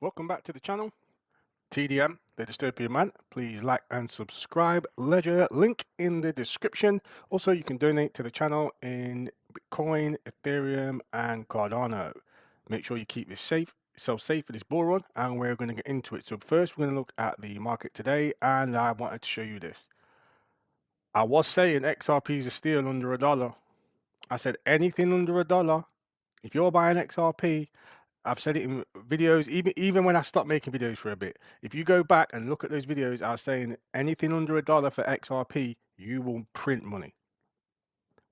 Welcome back to the channel. TDM, the Dystopian Man. Please like and subscribe. Ledger link in the description. Also, you can donate to the channel in Bitcoin, Ethereum, and Cardano. Make sure you keep yourself safe for this bull run, and we're going to get into it. So first, we're going to look at the market today, and I wanted to show you this. I was saying XRP is a steal under $1. I said anything under $1. If you're buying XRP, I've said it in videos, even when I stopped making videos for a bit. If you go back and look at those videos, I was saying anything under $1 for XRP, you will print money.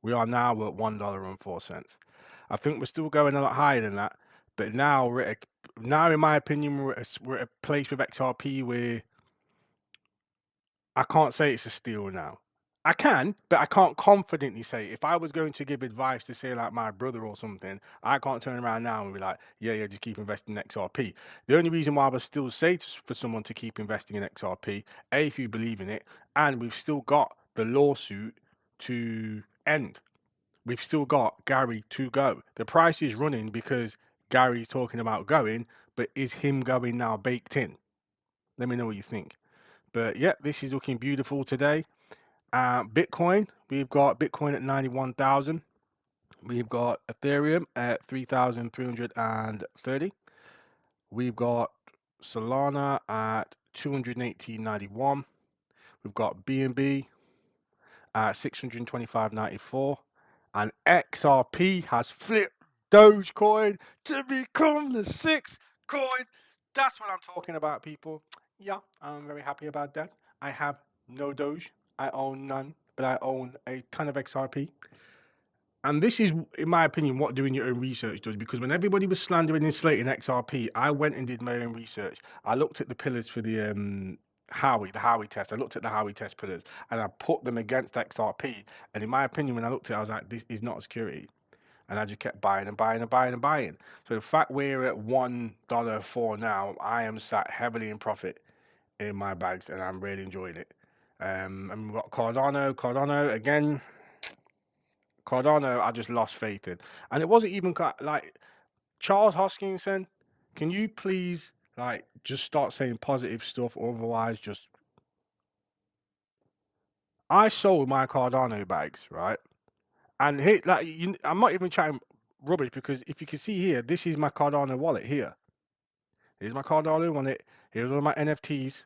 We are now at $1.04. I think we're still going a lot higher than that, but now in my opinion, we're at a place with XRP where I can't say it's a steal now. I can, but I can't confidently say. If I was going to give advice to say like my brother or something, I can't turn around now and be like, yeah, just keep investing in XRP. The only reason why I would still say for someone to keep investing in XRP, A, if you believe in it, and we've still got the lawsuit to end. We've still got Gary to go. The price is running because Gary's talking about going, but is him going now baked in? Let me know what you think. But yeah, this is looking beautiful today. Bitcoin, we've got Bitcoin at 91,000. We've got Ethereum at 3,330. We've got Solana at 218.91. We've got BNB at 625.94. And XRP has flipped Dogecoin to become the sixth coin. That's what I'm talking about, people. Yeah, I'm very happy about that. I have no Doge. I own none, but I own a ton of XRP. And this is, in my opinion, what doing your own research does. Because when everybody was slandering and slating XRP, I went and did my own research. I looked at the pillars for the Howey test. I looked at the Howey test pillars and I put them against XRP. And in my opinion, when I looked at it, I was like, this is not a security. And I just kept buying and buying and buying and buying. So the fact we're at $1.04 now, I am sat heavily in profit in my bags and I'm really enjoying it. And we've got Cardano. Cardano, again, Cardano, I just lost faith in. And it wasn't even like Charles Hoskinson, can you please like just start saying positive stuff? Otherwise, just I sold my Cardano bags, right? And here, like, I'm not even chatting rubbish because if you can see here, this is my Cardano wallet here. Here's my Cardano wallet. Here's all my NFTs.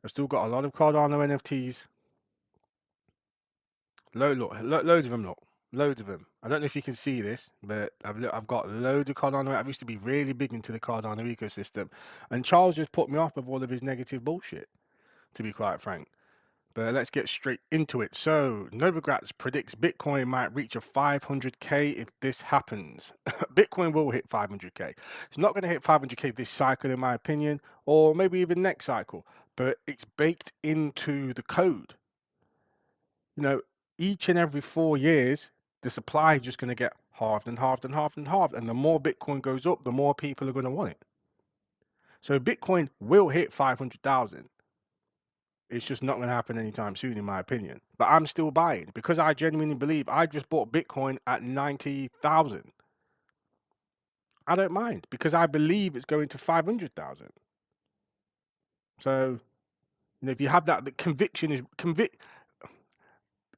I've still got a lot of Cardano NFTs. Loads of them, look. Loads of them. I don't know if you can see this, but I've got loads of Cardano. I used to be really big into the Cardano ecosystem. And Charles just put me off of all of his negative bullshit, to be quite frank. But let's get straight into it. So, Novogratz predicts Bitcoin might reach a 500k if this happens. Bitcoin will hit 500k. It's not going to hit 500k this cycle, in my opinion, or maybe even next cycle, but it's baked into the code. You know, each and every 4 years, the supply is just going to get halved and halved and halved and halved. And the more Bitcoin goes up, the more people are going to want it. So Bitcoin will hit 500,000. It's just not going to happen anytime soon, in my opinion. But I'm still buying because I genuinely believe I just bought Bitcoin at 90,000. I don't mind because I believe it's going to 500,000. So, if you have that, the conviction is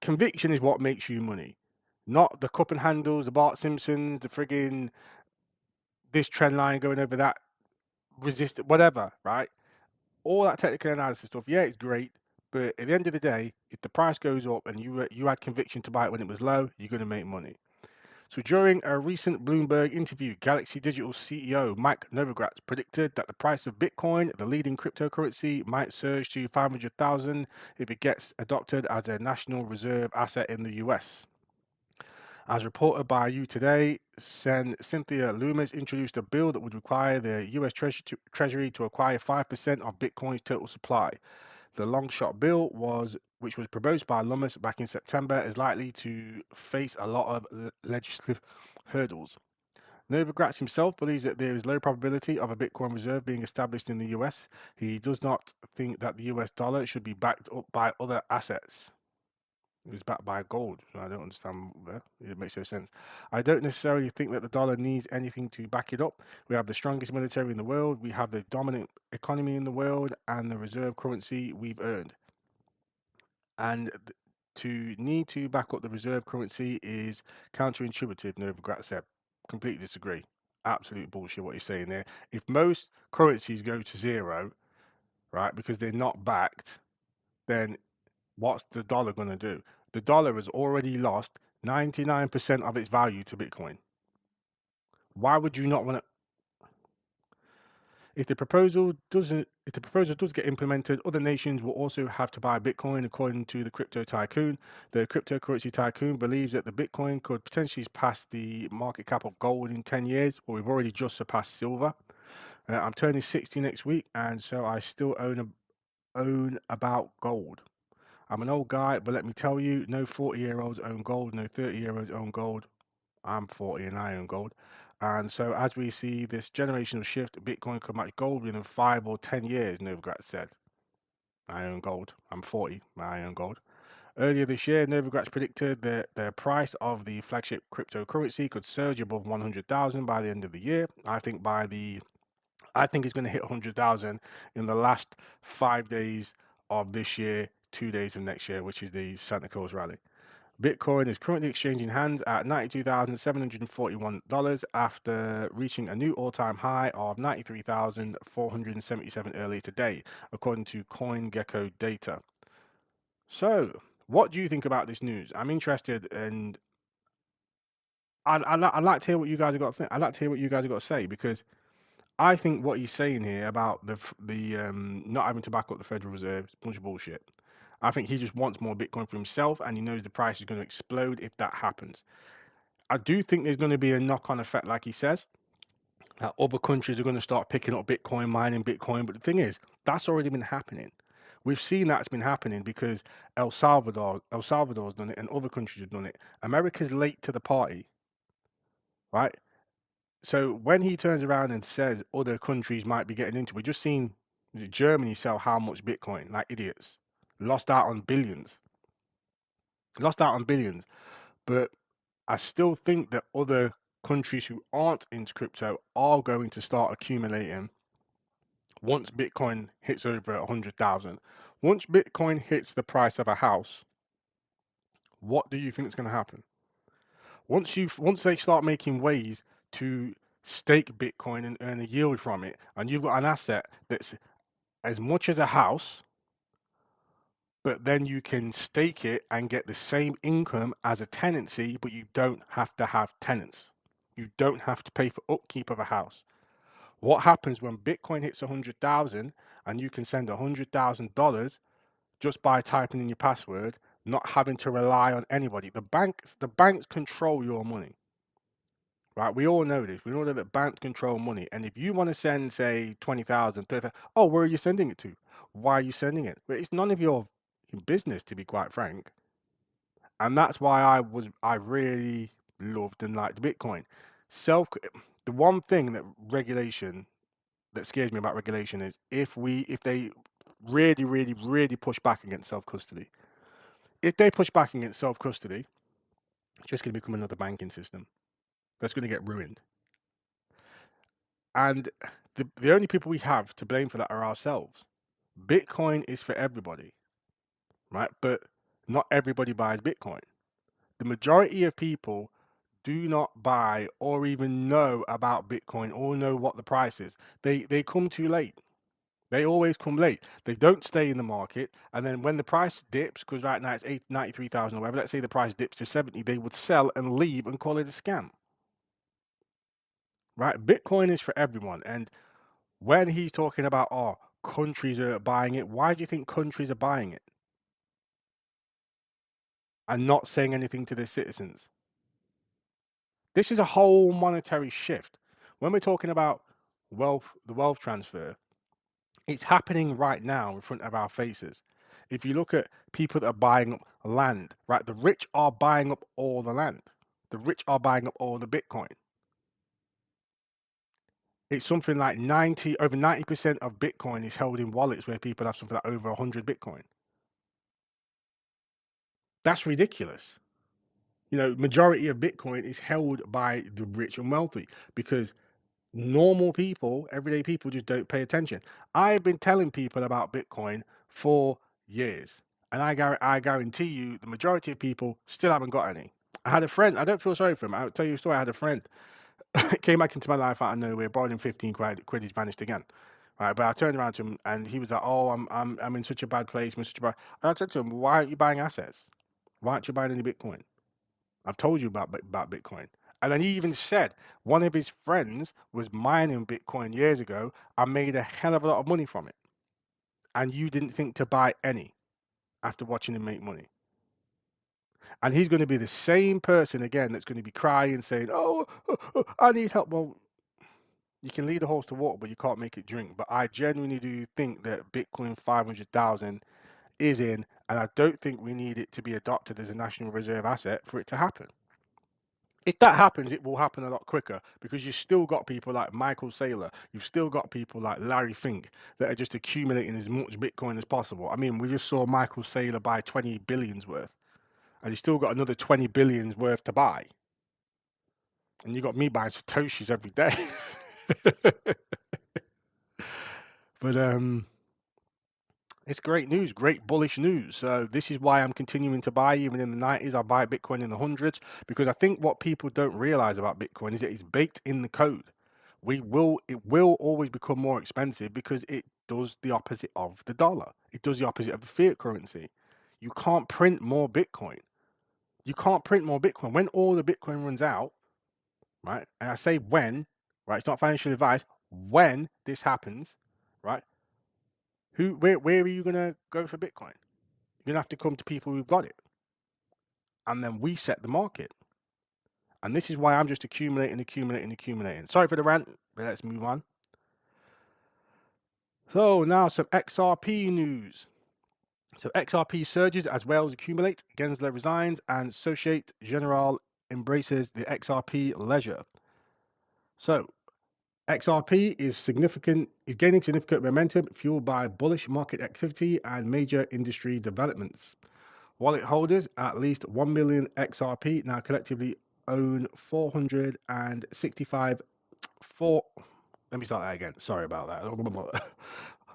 conviction is what makes you money, not the cup and handles, the Bart Simpsons, the frigging this trend line going over that resist, whatever, right? All that technical analysis stuff, yeah, it's great. But at the end of the day, if the price goes up and you had conviction to buy it when it was low, you're going to make money. So during a recent Bloomberg interview, Galaxy Digital CEO Mike Novogratz predicted that the price of Bitcoin, the leading cryptocurrency, might surge to 500,000 if it gets adopted as a national reserve asset in the US. As reported by You Today, Cynthia Loomis introduced a bill that would require the US Treasury to acquire 5% of Bitcoin's total supply. The long shot bill which was proposed by Loomis back in September, is likely to face a lot of legislative hurdles. Novogratz himself believes that there is low probability of a Bitcoin reserve being established in the US. He does not think that the US dollar should be backed up by other assets. It was backed by gold. I don't understand. It makes no sense. I don't necessarily think that the dollar needs anything to back it up. We have the strongest military in the world. We have the dominant economy in the world and the reserve currency we've earned. And to need to back up the reserve currency is counterintuitive, Novogratz said. Completely disagree. Absolute bullshit what he's saying there. If most currencies go to zero, right, because they're not backed, then what's the dollar going to do? The dollar has already lost 99% of its value to Bitcoin. Why would you not want to? If the proposal does get implemented, other nations will also have to buy Bitcoin, according to the crypto tycoon. The cryptocurrency tycoon believes that the Bitcoin could potentially pass the market cap of gold in 10 years, but we've already just surpassed silver. I'm turning 60 next week, and so I still own about gold. I'm an old guy, but let me tell you, no 40-year-olds own gold, no 30-year-olds own gold. I'm 40 and I own gold. And so as we see this generational shift, Bitcoin could match gold within 5 or 10 years, Novogratz said. I own gold. I'm 40, I own gold. Earlier this year, Novogratz predicted that the price of the flagship cryptocurrency could surge above 100,000 by the end of the year. I think it's going to hit 100,000 in the last 5 days of this year, 2 days of next year, which is the Santa Claus rally. Bitcoin is currently exchanging hands at $92,741 after reaching a new all-time high of 93,477 earlier today, according to CoinGecko data. So, what do you think about this news? I'm interested, and I'd like to hear what you guys have got to think. I'd like to hear what you guys have got to say, because I think what he's saying here about the not having to back up the Federal Reserve is a bunch of bullshit. I think he just wants more Bitcoin for himself, and he knows the price is going to explode if that happens. I do think there's going to be a knock-on effect, like he says, that other countries are going to start picking up Bitcoin, mining Bitcoin. But the thing is, that's already been happening. We've seen that's been happening because El Salvador's done it, and other countries have done it. America's late to the party, right? So when he turns around and says other countries might be getting into, we just seen Germany sell how much Bitcoin like idiots, lost out on billions, But I still think that other countries who aren't into crypto are going to start accumulating once Bitcoin hits over 100,000. Once Bitcoin hits the price of a house, what do you think is going to happen? Once they start making ways to stake Bitcoin and earn a yield from it, and you've got an asset that's as much as a house, but then you can stake it and get the same income as a tenancy, but you don't have to have tenants. You don't have to pay for upkeep of a house. What happens when Bitcoin hits 100,000 and you can send $100,000 just by typing in your password, not having to rely on anybody? The banks control your money. Right, we all know this. We know that banks control money, and if you want to send, say, 20,000, 30,000, oh, where are you sending it to? Why are you sending it? Well, it's none of your business, to be quite frank. And that's why I really loved and liked Bitcoin. The one thing that scares me about regulation is if they really, really, really push back against self-custody. If they push back against self-custody, it's just going to become another banking system that's going to get ruined. And the only people we have to blame for that are ourselves. Bitcoin is for everybody, right? But not everybody buys Bitcoin. The majority of people do not buy or even know about Bitcoin or know what the price is. They come too late. They always come late. They don't stay in the market. And then when the price dips, because right now it's 93,000 or whatever, let's say the price dips to 70, they would sell and leave and call it a scam. Right? Bitcoin is for everyone. And when he's talking about, oh, countries are buying it, why do you think countries are buying it and not saying anything to their citizens? This is a whole monetary shift. When we're talking about the wealth transfer, it's happening right now in front of our faces. If you look at people that are buying up land, right, the rich are buying up all the land. The rich are buying up all the Bitcoin. It's something like over 90% of Bitcoin is held in wallets where people have something like over 100 Bitcoin. That's ridiculous. You know, majority of Bitcoin is held by the rich and wealthy because normal people, everyday people, just don't pay attention. I've been telling people about Bitcoin for years, and I guarantee you, the majority of people still haven't got any. I had a friend. I don't feel sorry for him. I'll tell you a story. I had a friend came back into my life out of nowhere, borrowed him 15 quid. He's vanished again. Right, but I turned around to him and he was like, "Oh, I'm in such a bad place. I'm in such a bad." And I said to him, "Why aren't you buying assets? Why aren't you buying any Bitcoin? I've told you about Bitcoin." And then he even said one of his friends was mining Bitcoin years ago and made a hell of a lot of money from it. And you didn't think to buy any after watching him make money. And he's going to be the same person again that's going to be crying, saying, "Oh, I need help." Well, you can lead a horse to water, but you can't make it drink. But I genuinely do think that Bitcoin 500,000 is in, and I don't think we need it to be adopted as a national reserve asset for it to happen. If that happens, it will happen a lot quicker because you've still got people like Michael Saylor, you've still got people like Larry Fink that are just accumulating as much Bitcoin as possible. I mean, we just saw Michael Saylor buy 20 billions worth, and he's still got another 20 billions worth to buy. And you got me buying Satoshis every day. But it's great news, great bullish news. So this is why I'm continuing to buy. Even in the 90s, I buy Bitcoin in the hundreds because I think what people don't realize about Bitcoin is that it's baked in the code. It will always become more expensive because it does the opposite of the dollar. It does the opposite of the fiat currency. You can't print more Bitcoin. You can't print more Bitcoin. When all the Bitcoin runs out, right? And I say when, right? It's not financial advice. When this happens, right? Where are you gonna go for Bitcoin? You're gonna have to come to people who've got it, and then we set the market. And this is why I'm just accumulating. Sorry for the rant, but let's move on. So now some XRP news. So XRP surges as whales accumulate, Gensler resigns, and Societe Generale embraces the XRP ledger. So XRP is gaining significant momentum fueled by bullish market activity and major industry developments. Wallet holders, at least 1 million XRP, now collectively own 465. Let me start that again. Sorry about that.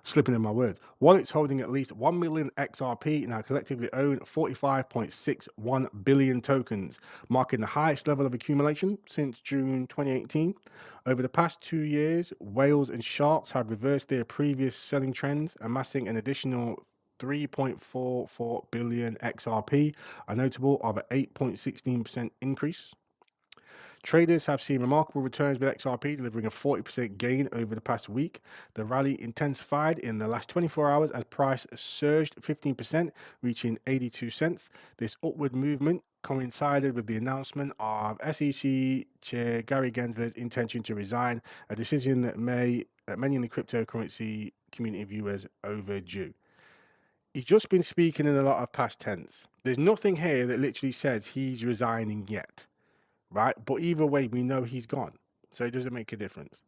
Slipping in my words. Wallets holding at least 1 million XRP now collectively own 45.61 billion tokens, marking the highest level of accumulation since June 2018. Over the past 2 years, whales and sharks have reversed their previous selling trends, amassing an additional 3.44 billion XRP, a notable of an 8.16% increase. Traders have seen remarkable returns with XRP, delivering a 40% gain over the past week. The rally intensified in the last 24 hours as price surged 15%, reaching 82 cents. This upward movement coincided with the announcement of SEC Chair Gary Gensler's intention to resign, a decision that many in the cryptocurrency community view as overdue. He's just been speaking in a lot of past tense. There's nothing here that literally says he's resigning yet. Right? But either way, we know he's gone. So it doesn't make a difference.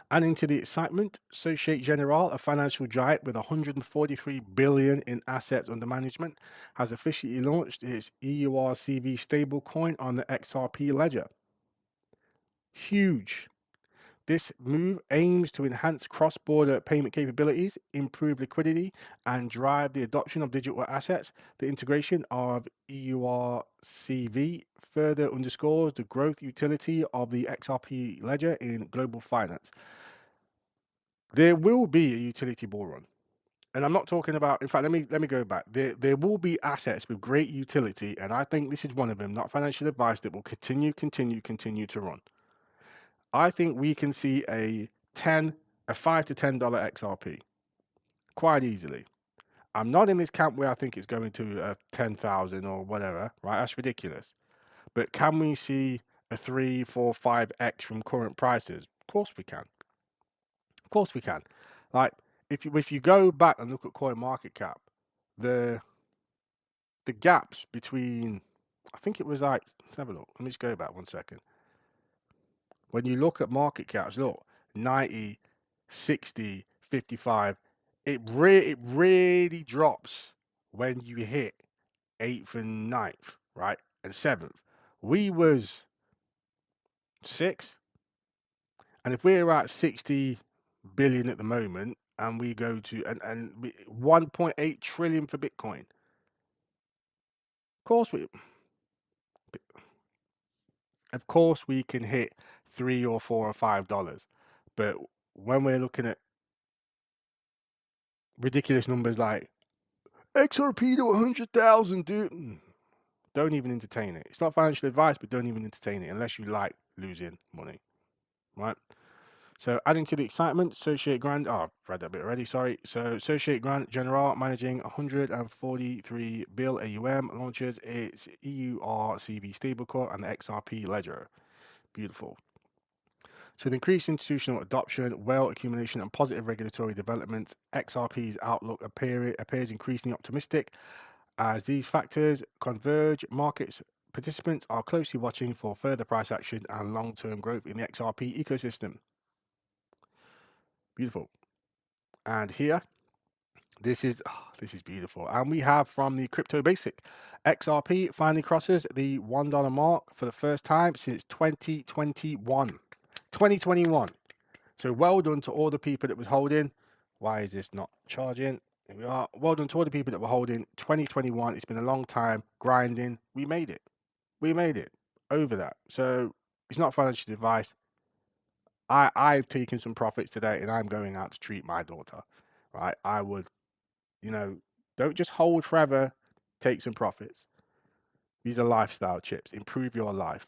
Adding to the excitement, Societe Generale, a financial giant with 143 billion in assets under management, has officially launched its EURCV stablecoin on the XRP ledger. Huge. This move aims to enhance cross-border payment capabilities, improve liquidity, and drive the adoption of digital assets. The integration of EURCV further underscores the growth utility of the XRP ledger in global finance. There will be a utility bull run. And I'm not talking about, in fact, let me go back. There will be assets with great utility, and I think this is one of them, not financial advice, that will continue to run. I think we can see a $5 to $10 XRP quite easily. I'm not in this camp where I think it's going to 10,000 or whatever, right? That's ridiculous. But can we see a 3, 4, 5x from current prices? Of course we can. Of course we can. Like if you go back and look at CoinMarketCap, the gaps between, I think it was like, let's have a look. Let me just go back 1 second. When you look at market caps, look, 90, 60, 55, it really drops when you hit 8th and 9th, right? And 7th. We was 6th. And if we're at 60 billion at the moment and we go to 1.8 trillion for Bitcoin, of course we can hit $3 or $4 or $5. But when we're looking at ridiculous numbers like XRP to 100,000, dude, don't even entertain it. It's not financial advice, but don't even entertain it unless you like losing money, right? So adding to the excitement, Societe Grand, I've read that bit already, sorry. So Societe Grand General, managing 143 bill AUM, launches its EURCV stablecoin and the XRP ledger. Beautiful. So with increased institutional adoption, wealth accumulation, and positive regulatory developments, XRP's outlook appears increasingly optimistic. As these factors converge, markets participants are closely watching for further price action and long-term growth in the XRP ecosystem. Beautiful. And here, this is beautiful. And we have from the Crypto Basic, XRP finally crosses the $1 mark for the first time since 2021. 2021. So well done to all the people that was holding. Why is this not charging? Here we are. Well done to all the people that were holding 2021. It's been a long time grinding. We made it. We made it over that. So it's not financial advice. I've taken some profits today and I'm going out to treat my daughter. Right? I would, don't just hold forever. Take some profits. These are lifestyle chips. Improve your life.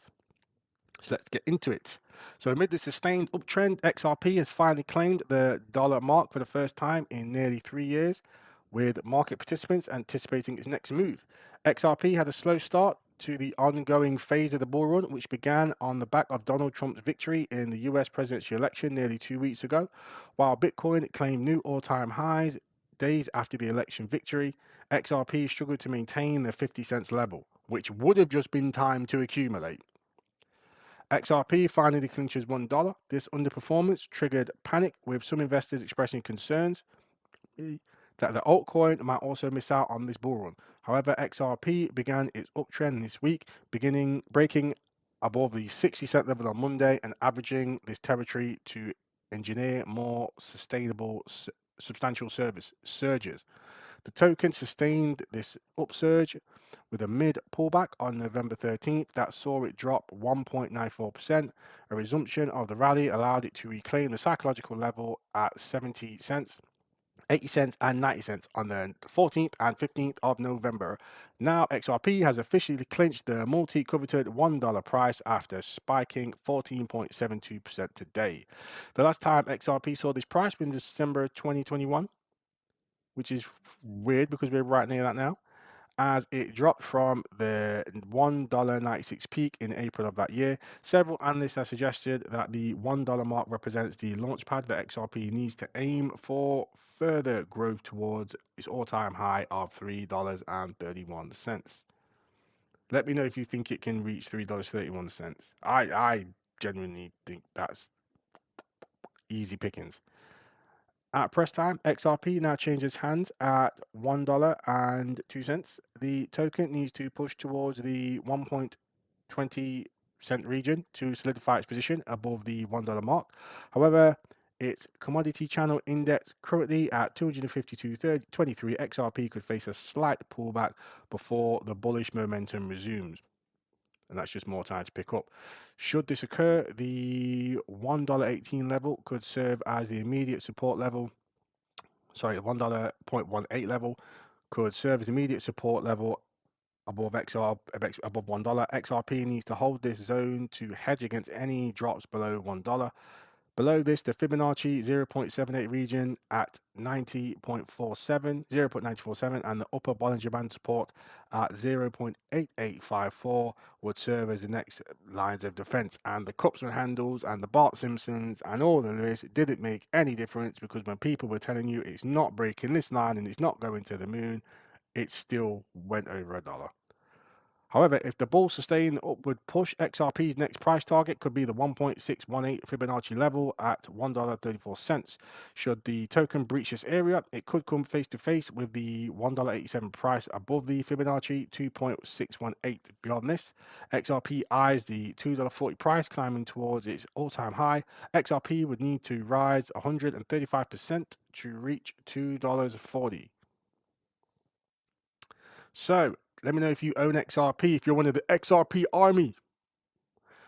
So let's get into it. So amid the sustained uptrend, XRP has finally claimed the dollar mark for the first time in nearly 3 years, with market participants anticipating its next move. XRP had a slow start to the ongoing phase of the bull run, which began on the back of Donald Trump's victory in the US presidential election nearly 2 weeks ago. While Bitcoin claimed new all-time highs days after the election victory, XRP struggled to maintain the 50 cents level, which would have just been time to accumulate. XRP finally clinches $1. This underperformance triggered panic, with some investors expressing concerns that the altcoin might also miss out on this bull run. However, XRP began its uptrend this week, breaking above the 60-cent level on Monday and averaging this territory to engineer more substantial surges. The token sustained this upsurge with a mid pullback on November 13th that saw it drop 1.94%. A resumption of the rally allowed it to reclaim the psychological level at 70 cents, 80 cents, and 90 cents on the 14th and 15th of November. Now, XRP has officially clinched the multi-coveted $1 price after spiking 14.72% today. The last time XRP saw this price was in December 2021. Which is weird because we're right near that now, as it dropped from the $1.96 peak in April of that year. Several analysts have suggested that the $1 mark represents the launchpad that XRP needs to aim for further growth towards its all-time high of $3.31. Let me know if you think it can reach $3.31. I genuinely think that's easy pickings. At press time, XRP now changes hands at $1.02. The token needs to push towards the 1.20 cent region to solidify its position above the $1 mark. However, its commodity channel index currently at 252.23, XRP could face a slight pullback before the bullish momentum resumes. And that's just more time to pick up. Should this occur, the $1.18 level could serve as the immediate support level. $1.18 level could serve as immediate support level above $1. XRP needs to hold this zone to hedge against any drops below $1. Below this, the Fibonacci 0.78 region at 0.9047, and the upper Bollinger Band support at 0.8854 would serve as the next lines of defense. And the Kupferman handles and the Bart Simpsons and all of this didn't make any difference, because when people were telling you it's not breaking this line and it's not going to the moon, it still went over $1. However, if the bulls sustain the upward push, XRP's next price target could be the 1.618 Fibonacci level at $1.34. Should the token breach this area, it could come face to face with the $1.87 price above the Fibonacci 2.618. Beyond this, XRP eyes the $2.40 price climbing towards its all-time high. XRP would need to rise 135% to reach $2.40. So, let me know if you own XRP, if you're one of the XRP army.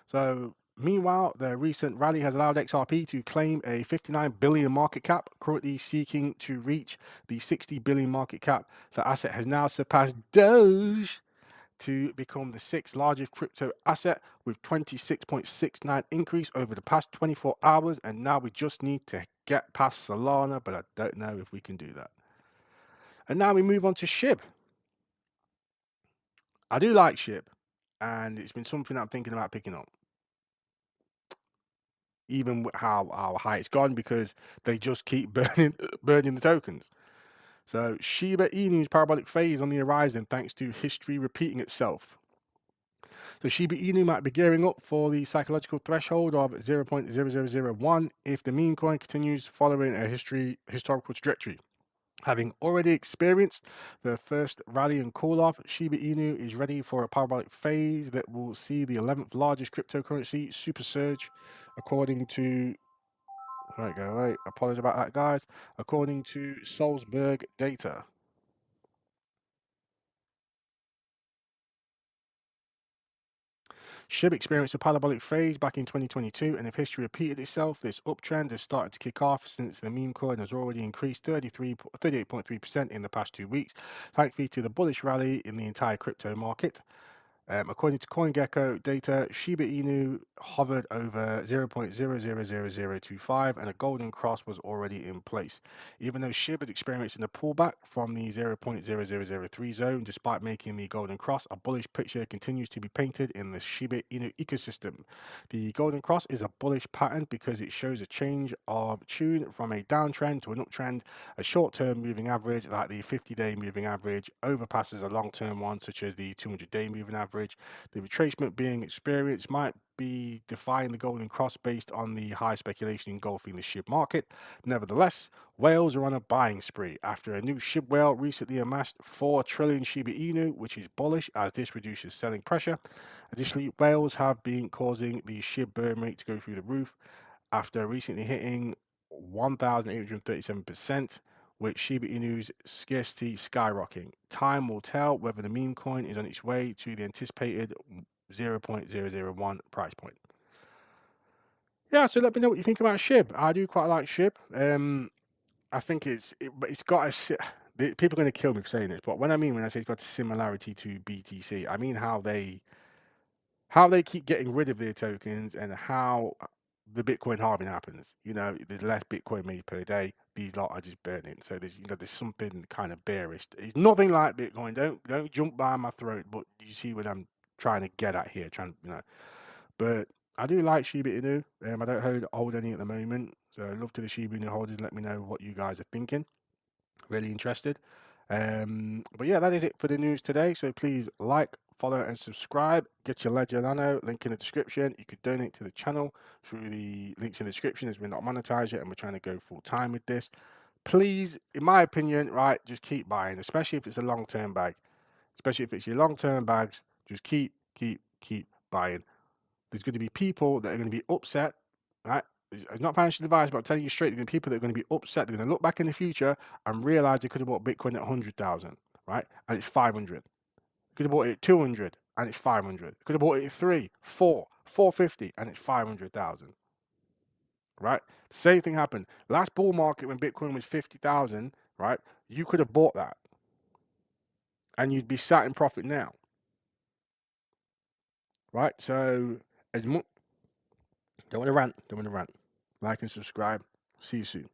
So, meanwhile, the recent rally has allowed XRP to claim a 59 billion market cap, currently seeking to reach the 60 billion market cap. The asset has now surpassed Doge to become the sixth largest crypto asset with 26.69 increase over the past 24 hours. And now we just need to get past Solana, but I don't know if we can do that. And now we move on to SHIB. I do like SHIB, and it's been something I'm thinking about picking up, even with how high it's gone, because they just keep burning the tokens. So Shiba Inu's parabolic phase on the horizon thanks to history repeating itself. So Shiba Inu might be gearing up for the psychological threshold of 0.0001 if the meme coin continues following a historical trajectory. Having already experienced the first rally and cool off, Shiba Inu is ready for a parabolic phase that will see the 11th largest cryptocurrency super surge, according to. Wait, apologize about that, guys. According to Salzburg data. SHIB experienced a parabolic phase back in 2022, and if history repeated itself, this uptrend has started to kick off since the meme coin has already increased 38.3% in the past 2 weeks, thankfully to the bullish rally in the entire crypto market. According to CoinGecko data, Shiba Inu hovered over 0.000025 and a golden cross was already in place. Even though SHIB is experiencing a pullback from the 0.0003 zone, despite making the golden cross, a bullish picture continues to be painted in the Shiba Inu ecosystem. The golden cross is a bullish pattern because it shows a change of tune from a downtrend to an uptrend. A short-term moving average, like the 50-day moving average, overpasses a long-term one, such as the 200-day moving average. The retracement being experienced might be defying the golden cross based on the high speculation engulfing the SHIB market. Nevertheless, whales are on a buying spree after a new SHIB whale recently amassed 4 trillion Shiba Inu, which is bullish as this reduces selling pressure. Additionally, whales have been causing the SHIB burn rate to go through the roof after recently hitting 1,837%. With Shiba Inu's scarcity skyrocketing. Time will tell whether the meme coin is on its way to the anticipated 0.001 price point. Yeah, so let me know what you think about SHIB. I do quite like SHIB. I think it's got a. People are going to kill me for saying this, but when I say it's got a similarity to BTC, I mean how they keep getting rid of their tokens and how the Bitcoin halving happens. There's less Bitcoin made per day. These lot are just burning. So there's something kind of bearish. It's nothing like Bitcoin. Don't jump by my throat. But you see what I'm trying to get at here. But I do like Shiba Inu. I don't hold any at the moment. So love to the Shiba Inu holders. Let me know what you guys are thinking. Really interested. But yeah, that is it for the news today. So please like, follow, and subscribe. Get your Ledger Nano link in the description. You could donate to the channel through the links in the description, as we're not monetized yet and we're trying to go full time with this. Please, in my opinion, right, just keep buying, especially if it's a long-term bag. Especially if it's your long-term bags, just keep buying. There's going to be people that are going to be upset, right? It's not financial advice, but I'm telling you straight, there are going to be people that are going to be upset. They're going to look back in the future and realize they could have bought Bitcoin at 100,000, right? And it's 500. Could have bought it at 200 and it's 500. Could have bought it at 3, 4, 450 and it's 500,000. Right? Same thing happened. Last bull market when Bitcoin was 50,000, right? You could have bought that and you'd be sat in profit now. Right? So as much don't want to rant. Like and subscribe. See you soon.